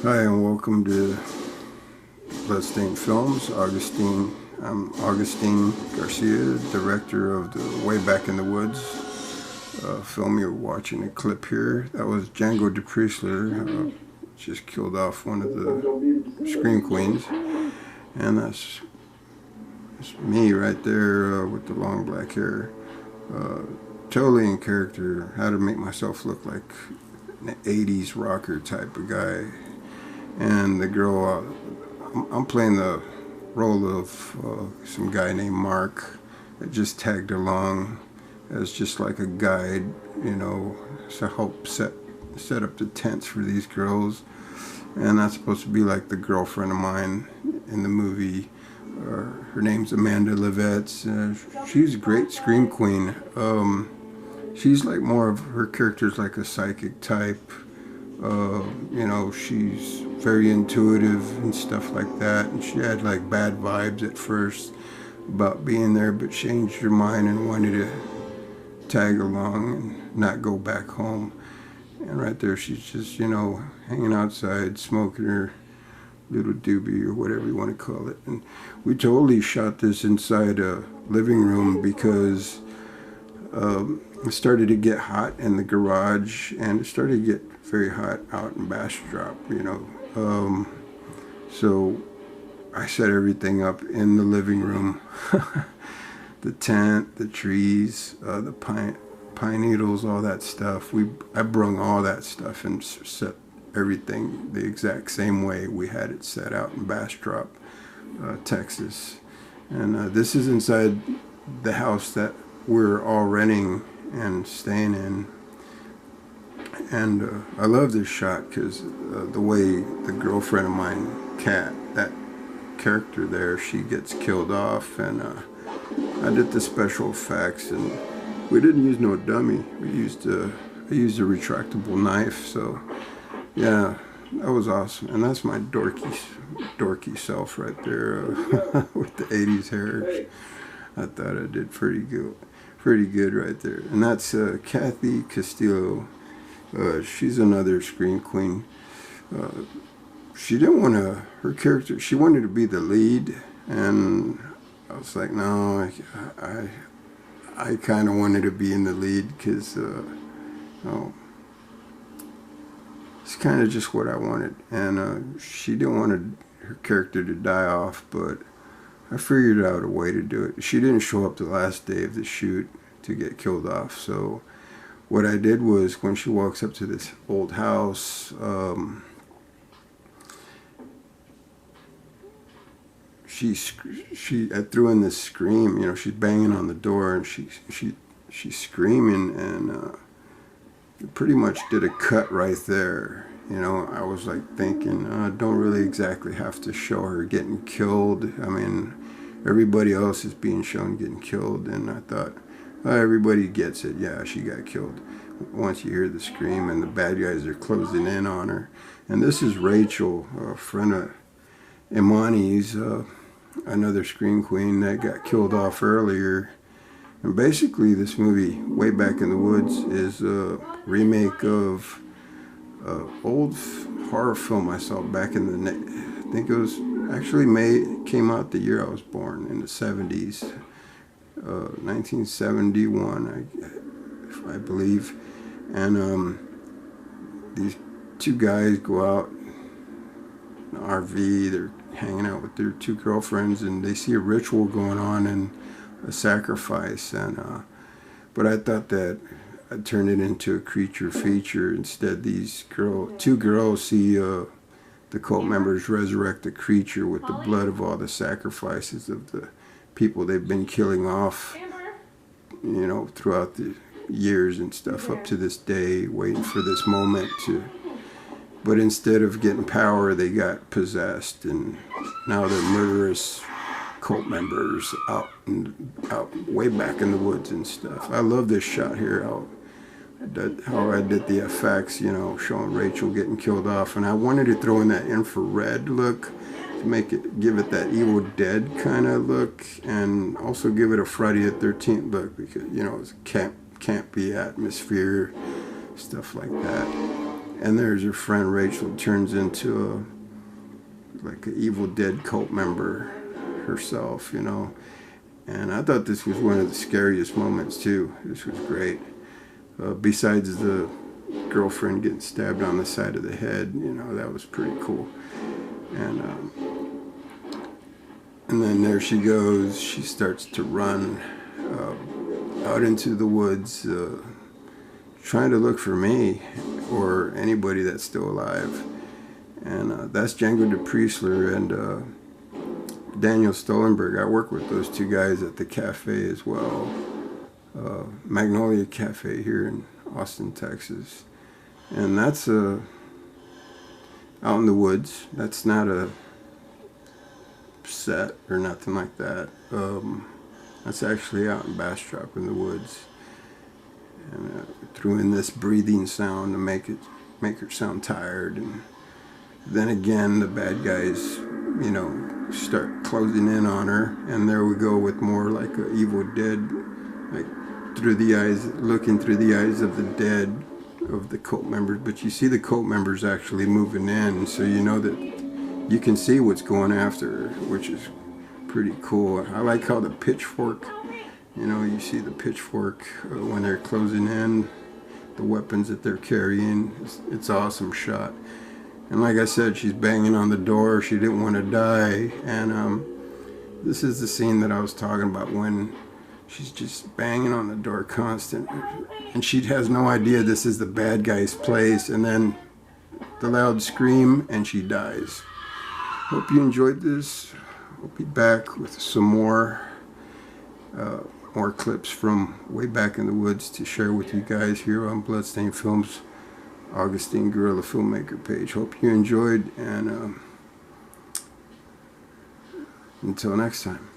Hi and welcome to Bloodstained Films. I'm Augustine Garcia, director of the Way Back in the Woods film. You're watching a clip here. That was Django de Priestler, just killed off one of the Scream Queens. And that's me right there with the long black hair. Totally in character, how to make myself look like an 80s rocker type of guy. And the girl, I'm playing the role of some guy named Mark that just tagged along as just like a guide, you know, to help set up the tents for these girls. And that's supposed to be like the girlfriend of mine in the movie. Her name's Amanda Levetz. She's a great scream queen. She's like more of her character's like a psychic type. You know, she's very intuitive and stuff like that, and she had like bad vibes at first about being there, but changed her mind and wanted to tag along and not go back home. And right there she's just, you know, hanging outside smoking her little doobie or whatever you want to call it. And we totally shot this inside a living room because it started to get hot in the garage, and it started to get very hot out in Bastrop, you know. So I set everything up in the living room. The tent, the trees, the pine needles, all that stuff. I brung all that stuff and set everything the exact same way we had it set out in Bastrop, Texas. And this is inside the house that we're all renting and staying in. And I love this shot because the way the girlfriend of mine, Kat, that character there, she gets killed off, and I did the special effects, and we didn't use no dummy. I used a retractable knife. So yeah, that was awesome. And that's my dorky self right there with the 80s hair. I thought I did pretty good right there. And that's Kathy Castillo. She's another scream queen. She didn't want to, her character, she wanted to be the lead, and I was like, no, I kind of wanted to be in the lead because it's kind of just what I wanted. And she didn't want her character to die off, but I figured out a way to do it. She didn't show up the last day of the shoot to get killed off, so what I did was, when she walks up to this old house, I threw in this scream. You know, she's banging on the door and she's screaming, and pretty much did a cut right there. You know, I was like thinking, don't really exactly have to show her getting killed. I mean, everybody else is being shown getting killed, and I thought, everybody gets it. Yeah, she got killed. Once you hear the scream and the bad guys are closing in on her. And this is Rachel, a friend of Imani's, another scream queen that got killed off earlier. And basically this movie, Way Back in the Woods, is a remake of an old horror film I saw back in the, I think it was actually came out the year I was born, in the 70s. 1971, I believe. And these two guys go out in an RV. They're hanging out with their two girlfriends, and they see a ritual going on and a sacrifice. And but I thought that I'd turn it into a creature feature. Instead, these two girls see the cult members resurrect the creature with the blood of all the sacrifices of the people they've been killing off, you know, throughout the years and stuff up to this day, waiting for this moment to, but instead of getting power, they got possessed, and now they're murderous cult members out way back in the woods and stuff. I love this shot here, how I did the effects, you know, showing Rachel getting killed off, and I wanted to throw in that infrared look to give it that Evil Dead kind of look, and also give it a Friday the 13th look, because, you know, it's campy atmosphere, stuff like that. And there's her friend Rachel, turns into like an Evil Dead cult member herself, you know. And I thought this was one of the scariest moments too. This was great. Besides the girlfriend getting stabbed on the side of the head, you know, that was pretty cool. And then there she goes. She starts to run out into the woods, trying to look for me or anybody that's still alive. And that's Django de Priestler and Daniel Stollenberg. I work with those two guys at the cafe as well, Magnolia Cafe here in Austin, Texas. And that's out in the woods. That's not a set or nothing like that. That's actually out in Bastrop in the woods. And threw in this breathing sound to make her sound tired. And then again, the bad guys, you know, start closing in on her, and there we go with more like a Evil Dead, like through the eyes, looking through the eyes of the dead of the cult members. But you see the cult members actually moving in, so you know that you can see what's going after her, which is pretty cool. I like how the pitchfork, you know, you see the pitchfork when they're closing in, the weapons that they're carrying. It's awesome shot. And like I said, she's banging on the door. She didn't want to die. And this is the scene that I was talking about, when she's just banging on the door constant. And she has no idea this is the bad guy's place. And then the loud scream, and she dies. Hope you enjoyed this. I'll be back with some more clips from way back in the woods to share with you guys here on Bloodstained Films Augustine Guerilla Filmmaker page. Hope you enjoyed, and until next time.